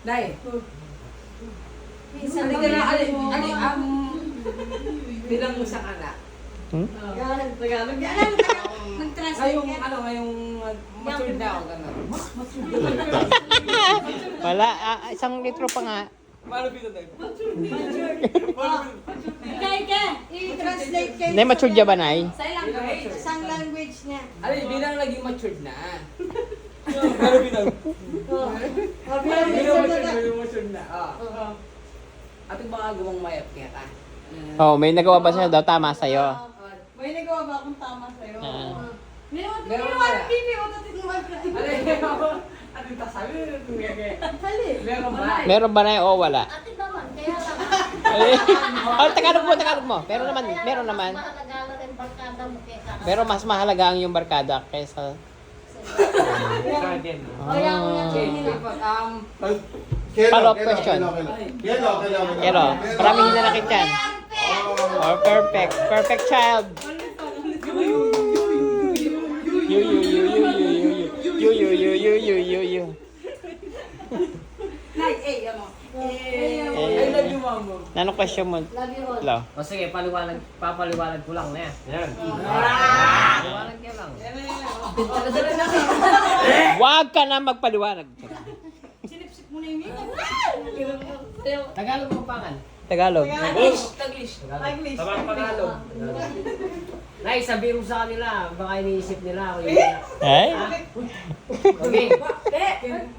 Nay. Minsan bilang isang anak. Tagalog. Ngayong matured na ako gano'n. Wala, isang litro pa nga. Malapit na tayo. I-translate kayo. Nay, matured ya ba, Nay? Isang language niya. Bilang naging matured na. Malapit na. Bilang matured na. At yung mga gawang mayat kaya ta. Oh, may nagawa ba siya daw tama sa'yo? May nagawa ba akong tama sa'yo? Meron Meron ba? TV o tatinumag ka. Ano yung tasabi? Hali. Meron ba? Meron ba, Nay, o wala? Atin naman, kaya lang. Oh, Tagalog mo. Pero naman. Matatagalan ang barkada mo kaysa. Pero mas mahalaga ang yung barkada kaysa... Follow-up question. Pero, maraming hinanakit yan. Oh, perfect. Perfect child. You. I love you, mama. Anong question mo? Love you all. Hello. O sige, papaliwanag ko lang na yan. Yan. Paliwanag ka lang. Huwag ka na magpaliwanag. Sinipsip mo na yung Tagalog mo pangan. Tagalog. Taglish. English. Tagalog. Nay, sabihin mo sa kanila, baka iniisip nila ako yung... Ay? Okay.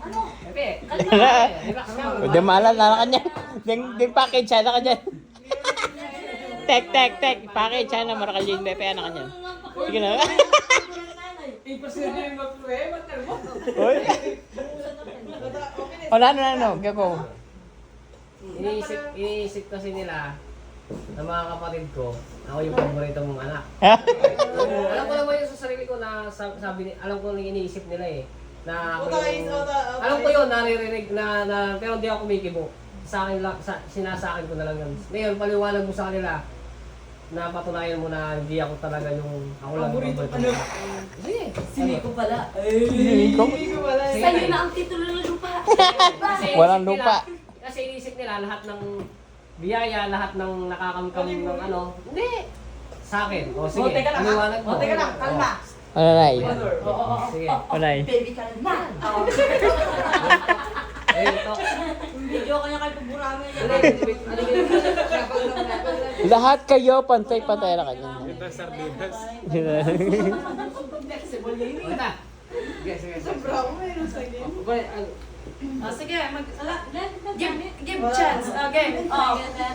Ano? Okay. Relax ka. Hindi maalala na kanya. Di package siya na kanya. Tek. Package siya na marakalyin. Bepe na kanya. Sige na. Ipasin niyo yung problema. Uy. Ano. Go. Iniisip kasi nila ng mga kapatid ko, ako yung paborito mong anak. Alam ko naman yun sa sarili ko na alam ko lang iniisip nila eh. Na ako yung, alam ko yun, naririnig na pero hindi ako kumikibo. Sa akin lang, sinasakin ko na lang yun. Ngayon, paliwanag mo sa kanila na patunayan mo na hindi ako talaga yung ako lang yung paborito mo. Sige. Siniko pala. Sa'yo na ang titulo ng lupa. Walang lupa. Kasi iniisip nila lahat ng biyaya, lahat ng nakakamkam ng ano. Hindi! Sa akin. O sige, paliwanag mo. Teka lang, kalma. Ano, Nay? Sige. Nay? Baby ka na. Ito. Video ka niya kay Paburami. Lahat kayo pantay-pantay na kanya. Flexible yun. Punta. Sige. Sobrang meron sa game. Sige, give Wala. chance. Okay.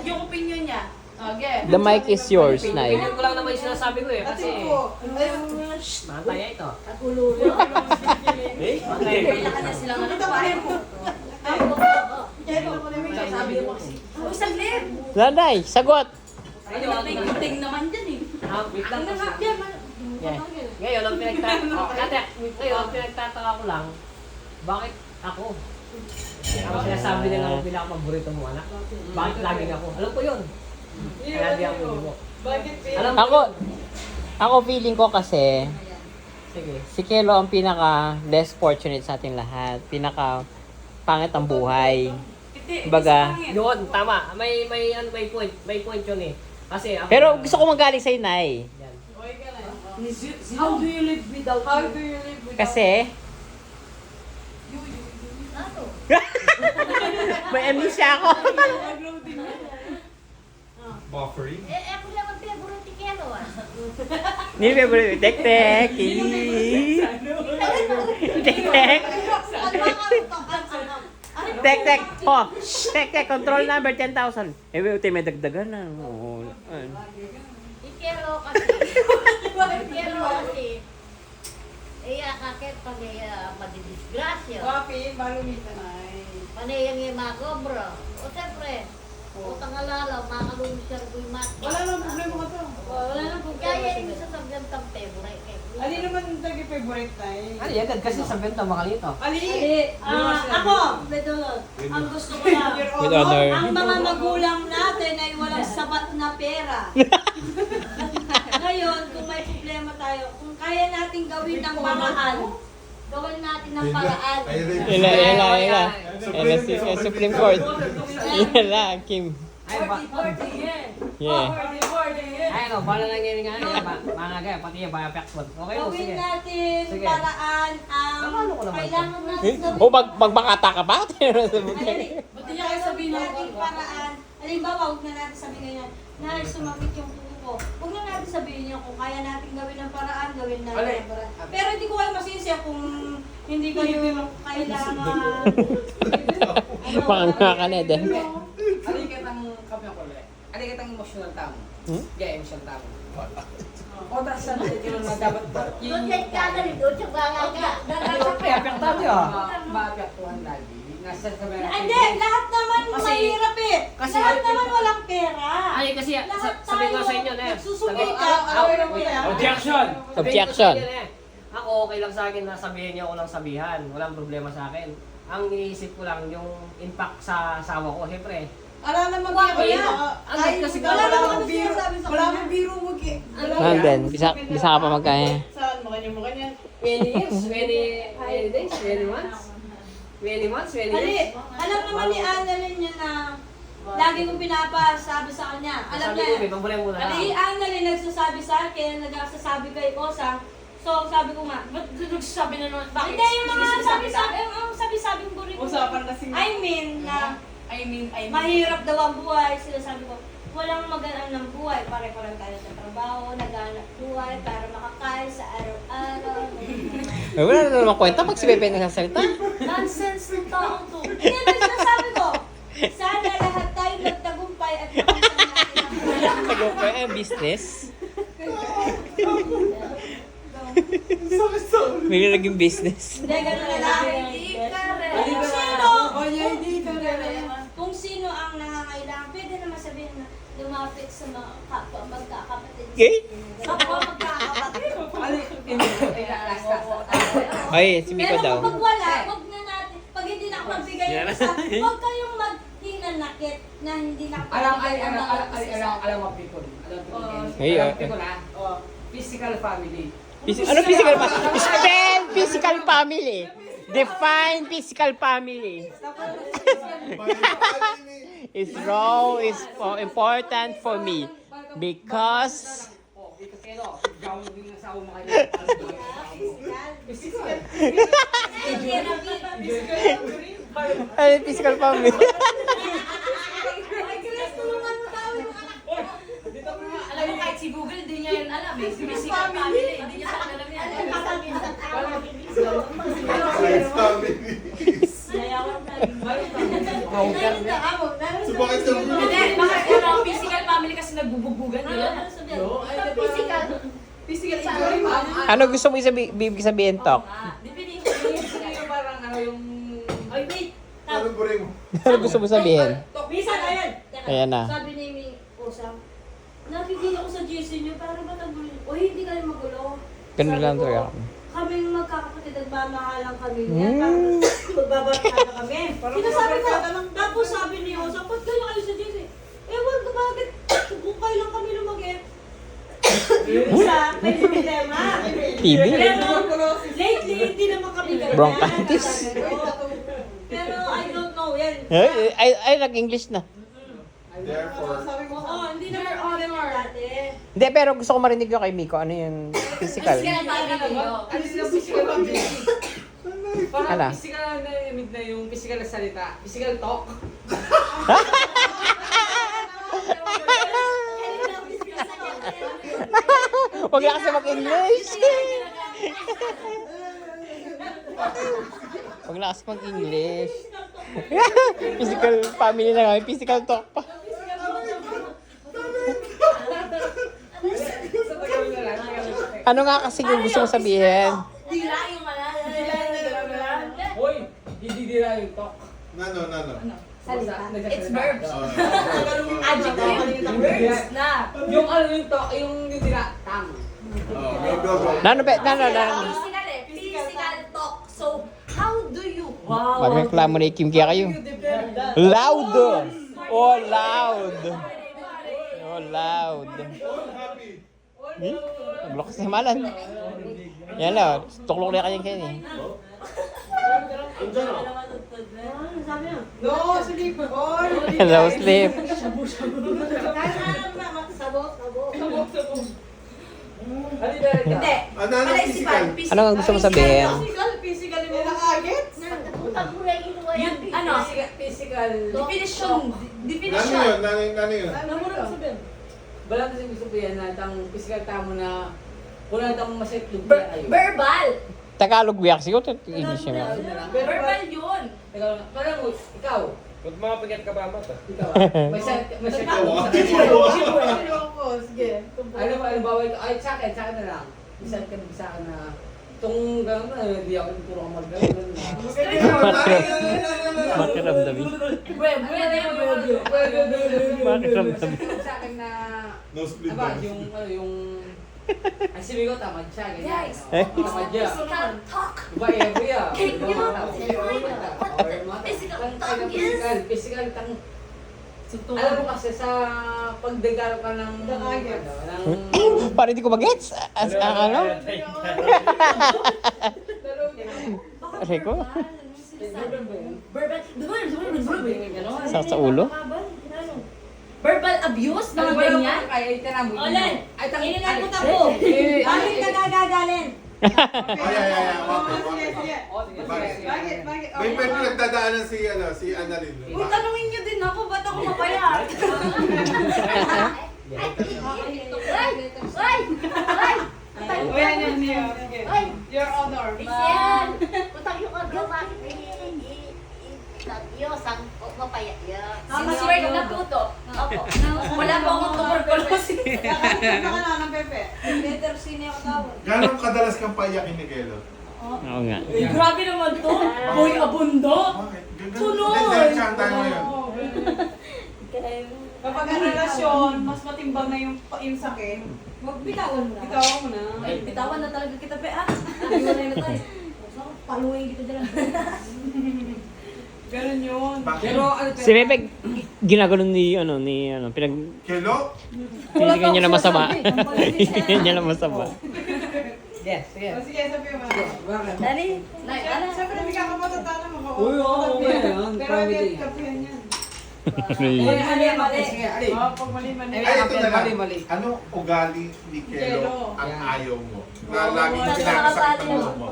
Yung opinion niya. Okay. The mic is yours, Nay. Ganyan ko lang naman yung sinasabi ko eh. Kasi, Atin ko. mataya ito. At ululo. Kailangan na silang ano. Tapahin mo. Sabi mo kasi. Uy, saglit. Nanay, sagot. Ting naman dyan eh. Wait lang kasi. Yeah. Ngayon, ang pinagtataka ko lang, bakit ako? Ang sinasabi nila kung bilang paborito mo anak, bakit laging ako? Alam ko yun. Kaya di ako mo. Alam ko. Ako feeling ko kasi, Sige. si Kelo ang pinaka less fortunate sa ating lahat. Pinaka pangit ang buhay. Baga. Yun, tama. May point. May point yun eh. Kasi ako, Pero gusto ko magaling sa'yo, Nay. Yan. How do you live without Kasi, Ano? may amnesia ako. Buffering? Ako lang ang favorite kero ah. Hindi favorite. Tek. Tek. Oh, tek. Control number 10,000. Uti may dagdagan na. Oo. Ikero kasi. Ikero kasi. Kakit pag madidisgrasya. Coffee, balumita na. Panay yung makobro. O siyempre, utang alala, makalumis siya rin mat. Wala nang problema ka to. Wala nang problema. Kaya yung isa sa gantang favorite. Ali naman tagi favorite na eh. Ano yan? Kasi sa benta makalito. Ali! Ako, Bedolot, ang gusto ko lang, With honor. ang mga magulang natin ay walang sapat na pera. Ngayon, kung may problema tayo, kung kaya nating gawin ng paraan Gawin natin ng paraan. Ila. Supreme Court. Ila, Kim. Ay, ba? Yeah. Ay, ano, bala lang yan nga. Mga gaya, pati yung bayapak mo. Okay, Gawin sige. natin Sige. paraan ang Paano ko naman kailangan natin Eh? gawin. O, magbakata ka ba? Ba't hindi niya kayo sabihin ng natin paraan. Halimbawa, huwag na natin sabihin ganyan. Na sumakit yung kuko ko. Huwag na natin sabihin niya kung kaya natin gawin ng paraan, gawin natin Alay. ng paraan. Pero hindi ko kayo masisya kung hindi kayo kailangan. Panganga ka na din. Alay kitang kape ko ulit. Alay kitang emotional tamo. Yeah, emotional tamo. Otra sa natin na dapat Doon kahit ka na rin, doon siya bangay ka. Bayapak tayo ah. Maapektuhan lagi. Nasa sabi Hindi, lahat naman Kasi- mahirap eh. kasi- Lahat naman walang pera. Ay, kasi Lahat sabi ko tayo sa inyo na nagsusumikap. Objection! Objection! Ako, okay lang sa akin na sabihin niyo ako lang sabihan. Walang problema sa akin. Ang iniisip ko lang yung impact sa asawa ko. Siyempre, Ala naman Wala kaya yan. Ang kasi wala wala naman biro. Wala naman biro mo ki. Nandun, bisa ka pa magkaya. Saan mo kanya? 20 years, 20 days, 20 months. 20 months, 20 Ali, days. alam naman ni Annalyn niya na lagi kong pinapasabi sa kanya. Alam Sabi ko, niya. may pambulan mo na Ali, lang. Annalyn nagsasabi sa akin, nagsasabi kay Osang. So, sabi ko nga, Ba't nagsasabi na naman? Bakit? hindi yung mga sabi-sabi, ang sabi-sabi ko rin. Usapan kasi. I mean, na I mean. mahirap daw ang buhay. Sinasabi ko, walang magaan ng buhay. Pare-parang tayo sa trabaho, naghanap buhay para makakain sa araw-araw. Eh, wala na naman kwenta pag si Pepe nagsasalita. Nonsense ng taong to. Hindi, may sinasabi ko. Sana lahat tayo nagtagumpay at makita natin ang buhay. Tagumpay ang business. Bigla naging business. Hindi, gano'n na lang. Kung sino, kung sino ang nangangailangan, pwede naman sabihin na lumapit sa mga kapwa magkakapatid. Okay? Kapwa magkakapatid. Ay, si Miko Pero daw. kapag wala, wag na natin, pag hindi na ako magbigay ng isa, wag kayong maghinanakit na hindi na ako Alam magbigay ng bawat isa. mo pikon. Ay, Alam okay. pikon ha. Physical family. Ano physical family? Spell physical family. Define physical family. It's wrong, is important for me. Because... Ano physical family? Alam mo, kahit si Google, hindi niya yan alam eh. Physical family, hindi niya sa alam yan. So bakit ka Hindi, bakit ano, physical family kasi nagbububugan nila. Physical family. Ano gusto mo sabihin, Tok? Depende Yung parang ano yung... Oy, wait. Anong buri mo? Ano gusto mo sabihin? Bisan, ayan. Ayan na. Sabi ni Osang, nakikita ko sa GC niyo, para ba nagulo? O hindi kayo magulo. Ganun Sabi lang ko, talaga. Kaming magkakapatid, nagmamahalang kami niya. Parang magbabarkada kami. Sinasabi ko, tapos sabi ni Osang, ba't kayo sa GC? Ewan ko bakit, bukay lang kami lumagit. Yung isa, may problema. TV? Pero lately, hindi naman kami ganyan. Bronchitis. Pero I don't know, yan. Ay, nag-English na. Therefore, Oo, hindi naman kami ganyan dati. Hindi, pero gusto ko marinig yung kay Miko. Ano yung physical? Physical family. Ano yung physical family? Ano? Parang physical na yung physical na salita. Physical talk. Huwag na kasi mag-English. Huwag na kasi mag-English. Physical family na nga. Physical talk pa. Sa Tagalog na lang. Ano nga kasi yung gusto mo sabihin? Dila yung malala. Hoy, hindi nila yung talk. nano. Salita. It's verbs. Adjective. Verbs na. Yung ano yung talk, yung nila, tang. Nano. Physical eh. Physical talk. So, how do you? Wow. Magreklamo na Kim kaya kayo. Loud! Oh, loud! Oh, loud! Naglokas na malan. Yan lang, tuklok na kanyang kayo eh. Andiyan o. Ano sabi niya? No, sleep. All. Hello, sleep. Hindi. Ano ang physical? Ano ang gusto mo sabihin? Physical mo na agad. Yun, ano? Physical. Definition. Nano Definition. yun? Nano yun? Wala kasi gusto ko yan na tang physical tamo na wala tang masakit yung Verbal. Tagalog biyak siguro. English siya. Verbal yun. Parang ikaw. Huwag mga pagyat ka ba mata? Ikaw. May sakit Ikaw, Sige. Ano ba, bawal ka? Ay, sa akin na lang. Isa ka sa akin na itong gano'n na, hindi ako puro ang mag-gano'n na. Makiramdamin. Makiramdamin. Sa akin na, No split aba, down. yung, ay sabi ko, tamad siya, ganyan. Yes. Eh? Tamad siya. Physical talk. Diba, every year? Physical talk is- Physical tang, alam mo kasi sa pagdegal ka ng, Para hindi ko mag-gets. As ang ano? Aray ko. Sa ulo? Verbal abuse, mga ganyan. Ay, tinamo. Olen, Ay, tangin. inilan mo tapo. Bakit ka nagagalin? Bakit? May pinagdadaanan si Annalyn. Uy, tanungin niyo din ako, ba't ako mapayat? Your honor. Siniswerte na tuto. Opo. Wala pa akong tuberculosis. Letter C niya ako tawag. Gano'ng kadalas kang paiyakin ni Gelo? Oo nga. Eh, grabe naman to. Boy, abundo. Bakit? Sunod. Dahil siya tayo ngayon. Kapag ang relasyon, mas matimbang na yung sakit. Magbitawan mo na. Bitawan mo na. Ay, bitawan na talaga kita, pe, ah. Iwanay na tayo. Paluin kita dyan. Ganun yun. Bakit? Pero, ano, Si Bebe, ginagano ni Gelo? piniligan niya na masama. Piniligan niya na masama. yes, yes. O sige, sabi mo. Bakit? Dali. Nay, ano? Siyempre, hindi ka kapatatan mo. Uy, oo, okay yan. Pero hindi kapihan yan. Mali. Sige, ali. Pag mali-mali. Ay, ito na lang. Mali. Anong ugali ni Gelo Gelo. ang Yan. ayaw mo? Na laging pinakasakit ang ulo mo?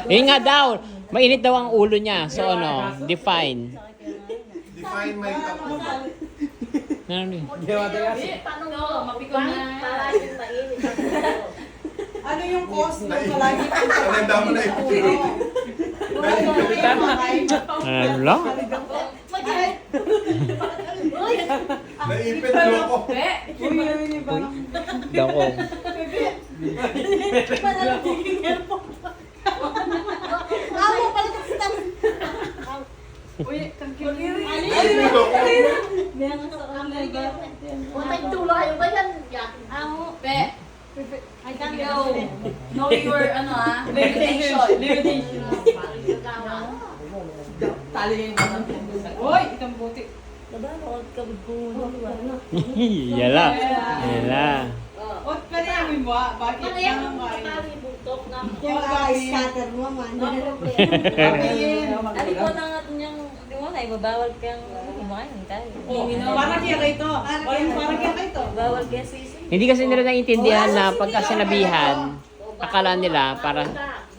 Yun nga daw, mainit daw ang ulo niya. So ano, define. Define my ulo. Ano yun? Paano mo? Mapikon na. Ano yung cause ng palagi? Talanda mo na ito. Ano lang? Naipit loko. Uy, ba? Dako. Uy, thank you. Naipit loko. Pe. I can go. Know your, ano ah, limitation. Tali yung mga. Uy, itong buti. Yala. Yala. O, pwede namin mo, bakit nang Yung scatter mo man. Ano ko na nga niyang, di mo na, ibabawal kang kumain tayo. Parang kaya kayo to. Parang kaya kayo to. Bawal kaya sisi. Hindi kasi nila naiintindihan na pagka sinabihan, akala nila para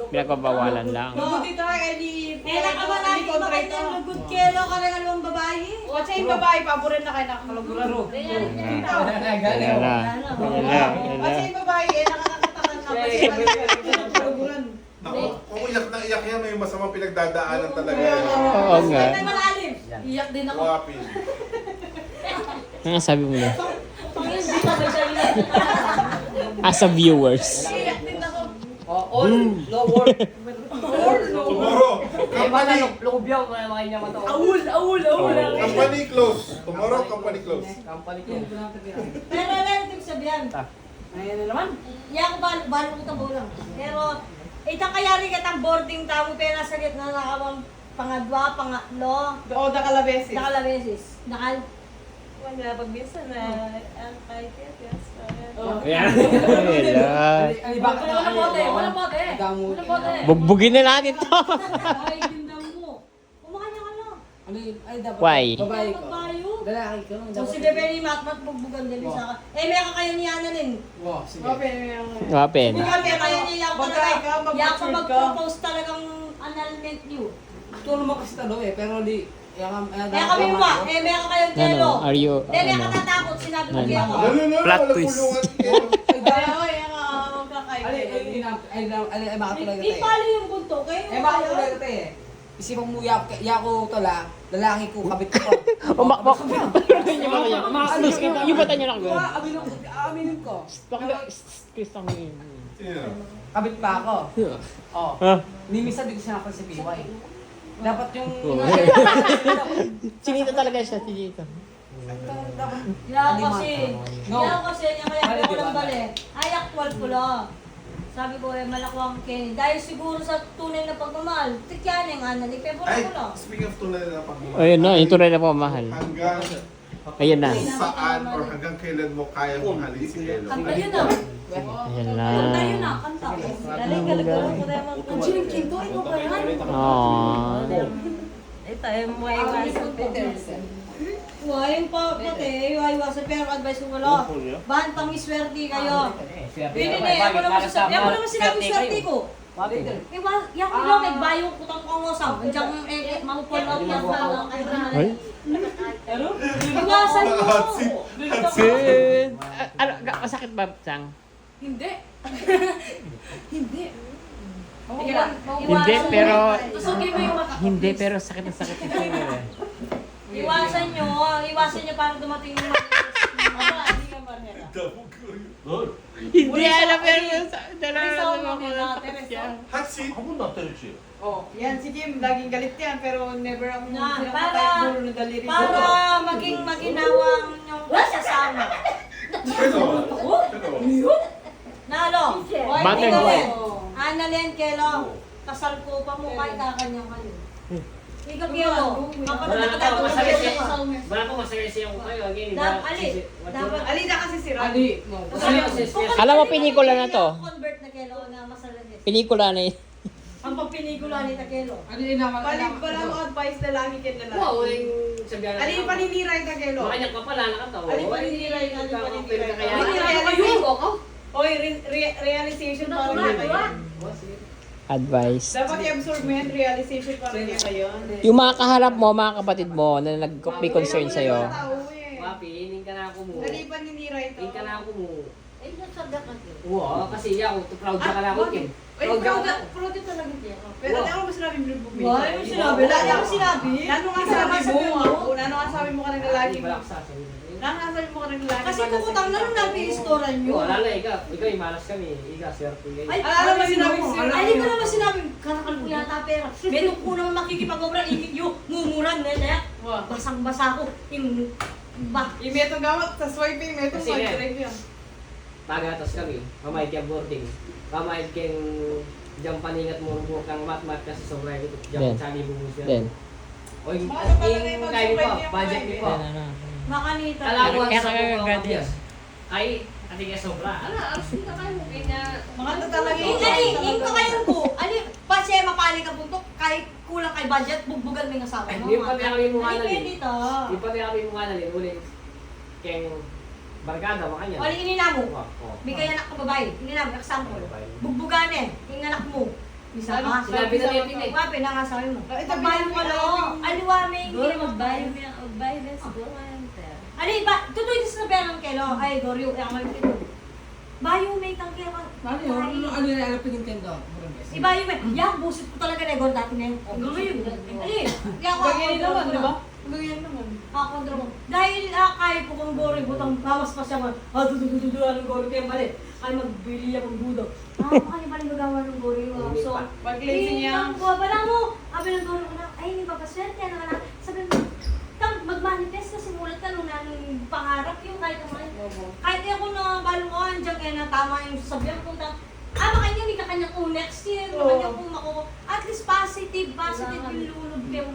pinagbabawalan lang. Lugod dito ay di... Eh, nakabalagi ba kayo ng lugod kelo ka rin alawang babae? O, sa yung babae, paborin na kayo nakakalagularo. Yala. Yala. O, sa yung babae, nakakatakan na. Nakakalagularo. Naku, kung iyak na iyak yan, may masama pinagdadaanan talaga yan. Oo nga. Ay, malalim. Iyak din ako. Wapin. Ano sabi mo na? As a viewers. Iyak din ako. All, no work. Tomorrow, company. Lukubyaw, mga niya mato. Awul. Company close. Tomorrow, company close. Company ko. Pero relative sabihan. Ayan na naman. Iya ko balo ko tabo lang. Pero itang kayari ka tang boarding tamo pera sa gitna na nakawang pangadwa, pangatlo, O, nakalabeses. nakalabesis. Nakal Wala, pag minsan na, ang kahit yes. Ayan. Wala. Walang bote, walang bote. Walang bote. Bugbugin na natin to. Ay, ganda mo. Kumakanya ka lang. Ano yun? Ay, dapat. Why? Babae ko. Magbayo. Lalaki ko. So si Bebe ni Matmat bugbugan din sa akin. Eh, may kakayo ni Ana din. Wow, sige. Open. Bukan may kakayo niya yung Magtry ka, talaga. Yung mag-mature ka. mag-propose talagang annulment niyo. Tulong mo kasi talo eh, pero di. Kaya kami mo, eh, may kakayo Ano, kelo. are you, Dahil ano? nakatatakot, sinabi ko Ano? kaya ako. Plot twist. Ay, dahil. Ay, ang kakaiba. Ay, makatuloy ka Di tayo. pala yung bunto, kaya Eh, makatuloy ka tayo eh. Isipan mo yako tala, lalaki ko, kabit ko. Umakbak. Ganyan ba kanya? Yung bata niya nakagano. Aminin ko. Kristang Sino? Kabit pa ako. Oh. Ha? Ni minsan di ko sinakal si PY. Dapat yung... Chinita talaga siya, chinita. Dapat... Yan kasi, No. yan kasi, yung kaya Bali, ko di ba? lang bali. Ay, actual ko lang. Sabi ko, eh, malakwang Kenny. Dahil siguro sa tunay na pagmamahal, tikyan yung ana, ni Pebor Ay, ko lang. speaking of tunay na pagmamahal. Ayun na, yung tunay na pamahal. Hanggang Ayun na. kung saan or hanggang kailan mo kaya mahalin si Elo. Kanta yun na. Ayun na. Kanta yun na, kanta. Galing ka lang ko na yung Ang Jiling Kinto, ikaw ba yan? Aww. Ito, mo ay iwasan. Huwag pa pati, iwasan pero advice ko wala. Bantang iswerte kayo. Pili na, ako naman sinabi swerte ko. Yan ko lang, nagbayo ko tang kongosang. Diyan, mapupol out yan pa lang. Ay? Iwasan mo. Good. Ano, masakit ba, Sang? Hindi. Hindi. Sige lang. Hindi, pero... Tusugin mo yung mata. Hindi, pero sakit na sakit ito. Iwasan nyo para dumating yung mga hindi ka marhera. Hindi alam, pero dalawa May na sound ako. mo nila, Teresa. Hot seat. Oh. Yan, si Kim, laging galit yan, pero never ako Na, pinapatay dulo ng daliri. Para maging maginawang yung kasasama. Pero, Nalo. Button boy. Annalyn Kelo. Kasal ko pa mo kahit kakanyang kayo. Ikaw Kelo. Wala ko masaya-saya ko kayo. Again, Dapat Ali na kasi si Ron. Ali, no. Alam mo, pinikula na to. Convert na Kelo na masalan. Pinikula na yun. Ang pagpinikula ni Takelo. Ali naman. Wala mo advice na lagi kin na lang. Wow, yung sabihan na. Ali paniniray ka, Kelo. Makanya ka pala, nakatawa. Ali paniniray ka, Ali paniniray ka. Kaya. Oy, realization para niya ngayon. Advice. Dapat i-absorb mo yan, realization para niya ngayon. Yung mga kaharap mo, mga kapatid mo, na nag-be concern sa'yo. Papi, hining ka na ako mo. Ali paniniray to. Hining ka na ako mo. Ay, nagsadak ka. Oo, kasi ako, proud ka na ako, Kim. Ay, proud din talaga niya. Pero ano mo sinabi mo rin bumili? Why mo sinabi? Wala niya ako sinabi. Nano nga sabi mo? Nano nga sabi mo ka ng lalaki mo? Wala ka sasabihin. Nano nga sabi mo ka ng lalaki? Kasi kukutang na nung napi-istoran nyo. Oo, alala, ikaw, imalas kami. Ikaw, swerte kayo. Ay, Alam mo sinabi ko sa'yo. Ay, hindi ko naman sinabi. Karakal ko yata pera. Meron ko naman makikipag-obra. Ikit yung mumuran. Kaya basang-basa ko. Yung Yung metong gamot sa swiping, metong Kasi mag-drive yan. Pagatas kami, pamahid ka boarding. Pamahid kang diyang paningat mo rubo kang mat-mat kasi sobrang ito. Diyang Then. sabi mo siya. Then. O yung Paano pala na yung kayo po, mag-survive budget yung niyo po. makanita. Alam ko Kaya sa kaya mga ganyan. kabyas. Ay, ati ka sobra. Ala, alas na kayo. Kaya Mga talaga Yung kakayan ko. Ano, pasya mapali ka puntok. Kahit kulang kay budget, bugbugan mo yung asawa mo. Yung pati kami mukha na Hindi rin. dito. Yung pati kami mukha na rin. Ulit. Keng barkada, makanya. Wali inina mo. Oo. Bigay anak ka babae. Inina mo, example. Bugbuganin. Yung anak mo. Isa ka. Sinabi na niya pinay. Wapi na nga sabi mo. Ito, Magbayong ka lang. Aliwaming. Hindi na magbayong. Magbayad na siguro ngayon. Ali, ba? Tutoy sa perang kelo. Ay, Goryo. Ay, ako ito. Bayo may tangkil ka. Ano yun? Ano yun? Ano pinintendo? Ibayo may. Yak, busit ko talaga na. Gor dati na yun. Gawin. Ali. Yak ako. Ganyan naman, di ba? Ganyan naman. Ako mo. Dahil kaya ko kung Goryo, butang hamas pa siya. Dududududu, anong Goryo kayo mali. Ay, magbili ako ng budo. Makanya pala magawa ng Goryo. So, Pag-lazy niya. Bala mo. Abi ng Goryo ko na. Ay, hindi papaswerte. Ano ka na. Sabi mo, mag-manifest na simulat ka nung nanong pangarap yung kahit naman. Kahit ako na balungan dyan kaya na tama yung sabihan ko na makanya hindi ka kanya kung next year, makanya kung at least positive yung lulog kayo.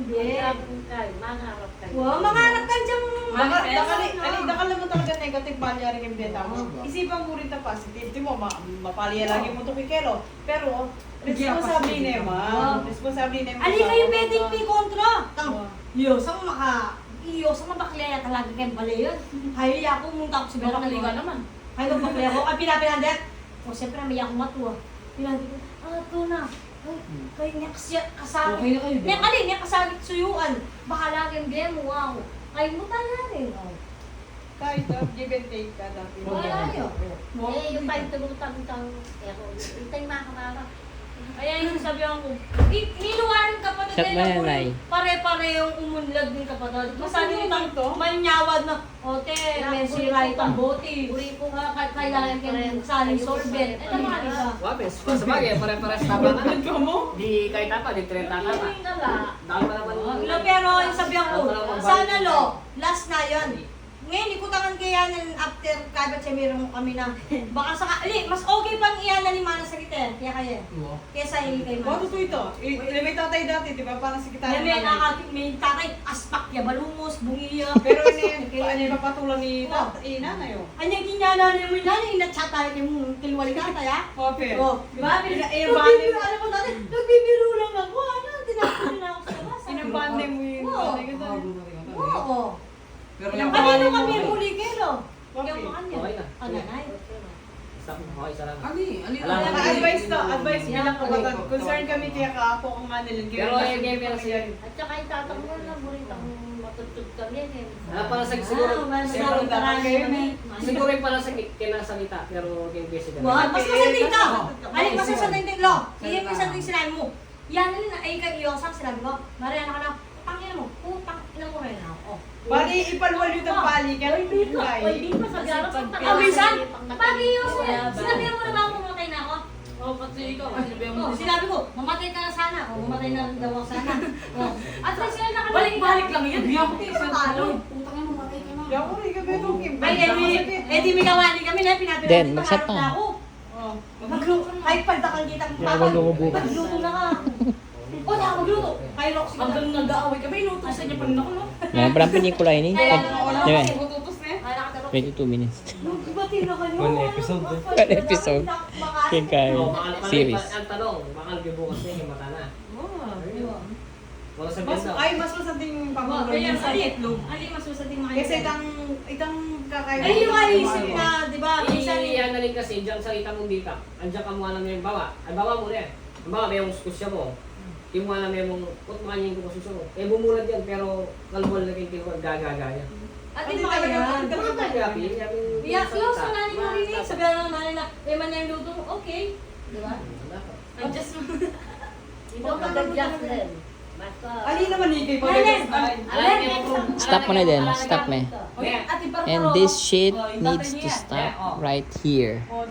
Mangarap kayo. Wow, mangarap ka dyan Dakal naman talaga negative value rin yung beta mo. Isipan mo rin ta positive. Di mo, mapaliya lagi mo ito kay Kelo. Pero, responsable na yun, responsable na yun. Ali kayo pwedeng may kontra. Iyo, sa mabaklaya talaga kayong bala yun. Hayaya ako, munta ako sa Pero bala maliga naman. Kayo mabaklaya ako, ay pinapilandet. O siyempre, may ako matuwa. Pilandet ko, ito na. Ay, kayo niya kasakit. Okay na kayo, di ba? Niya kali, niya kasakit suyuan. Baka laging game mo, wow. Kayo mo talaga rin. Kahit give and take ka dati. Wala yun. Eh, yung tayo tulong-tang-tang. Yung tayo makamama. Kaya yung sabi ko, niluwarin kapatid Shut mo yan, Nay. Pare-parehong umunlad din kapatid. Masabi Ano nito, may nyawad na, ote, may sira itong bote. Uri ko nga, kailangan kayo saling solvent. Ito mga isa. Wapes, sa bagay, pare-pares tama na. Ano mo? Di kahit tapa, di 30 tama. Hindi na ba? Dahil pa naman. Pero yung sabi ko, sana lo, last na yun. Ngayon, ikutangan kaya yan after kabat siya meron kami na baka sakali, mas okay pang iyanan ni Mana sa kita. Kaya kaya. Kesa yung kay Mana. Bato to ito. May tatay dati, di ba? Parang si kita. May tatay, aspak, yabalumos, bungiya. Pero ano papatulan ni nanay oh. Anyang kinyana ni mo na, inatsa tayo ni mo, tilwali ka kaya? Ope. Oh, di ba? Nagbibiro, Alam mo dati, nagbibiro lang ako. Ano, tinapos na ako sa labas. Pinabande mo yung nanay ko dati. Oo. Pero Kanino kami huli kilo? Okay. Yung mga niya. Okay na. Ano, nay? Stop mo, okay, sarap. Advice to, advice bilang kapatid. Concern kami kaya kaapo kung manilin. Pero yung game yan siya. At saka yung tatang mo na, burit ang matutug kami. Para sa siguro, siguro Siguro yung para sa kinasalita, pero yung president. Wah, mas masating ka. Alin, mas masating lo. Iyan yung sating sinabi mo. Yan na, ay kag-iyosak sinabi mo. Mariana ka na, putang mo. Putang ina mo rin ako. Bali, ipalwal yung tagpali. Kaya Ay, di pa sa gano'n. Ah, minsan, pag-iyosak. Sinabi mo na ba ako mamatay na ako? Oh, pati ikaw. Sinabi ko, mamatay ka na sana. O, mamatay na daw ako sana. At least sila nakalagay. Balik-balik lang yun. Hindi ako talo. Putang ina, mamatay ka na. Kaya ko rin kami nung Kim. Ay, di may gawani kami na pinapilapit. Den, mag-shut na. Magluto. Ay, paldakan kita. Magluto na ka. O, magluto. Kay Roxy. Hanggang nag-aaway kami, inutusan niya pa rin ako, no? Yan, parang pelikula yun eh. Yan, Tututos na eh. 22 minutes. Bati na kayo. One episode. One episode. King Kai series. Ang tanong, bakal bukas na yung mata na. Wala sa Mas, daw. ay, mas masating pamulong Kaya, yung sa itlog. ali, mas masating mga Kasi itang kakain. ay, yung ayisip na, di ba? Minsan, Iyan na rin kasi, diyan salita mong di ka. Andiyan ka mukha namin yung bawa. Ay, bawa mo na yan. Ang bawa, may yung kusya mo. Yung mukha namin yung kutmanin ko kasi mo. Eh, bumulad yan, pero kalmol na rin kinuha, gagagaya. at di ba kaya? Ano tayo gabi? Iya, close na nanin marinig. Sabihan ng nanay na, eh, man yung luto mo, okay. Di ba? Adjust mo. Ito ka nag-just din. Ali naman higay pa. Stop mo na din. Stop me. And this shit needs to stop right here. Oh,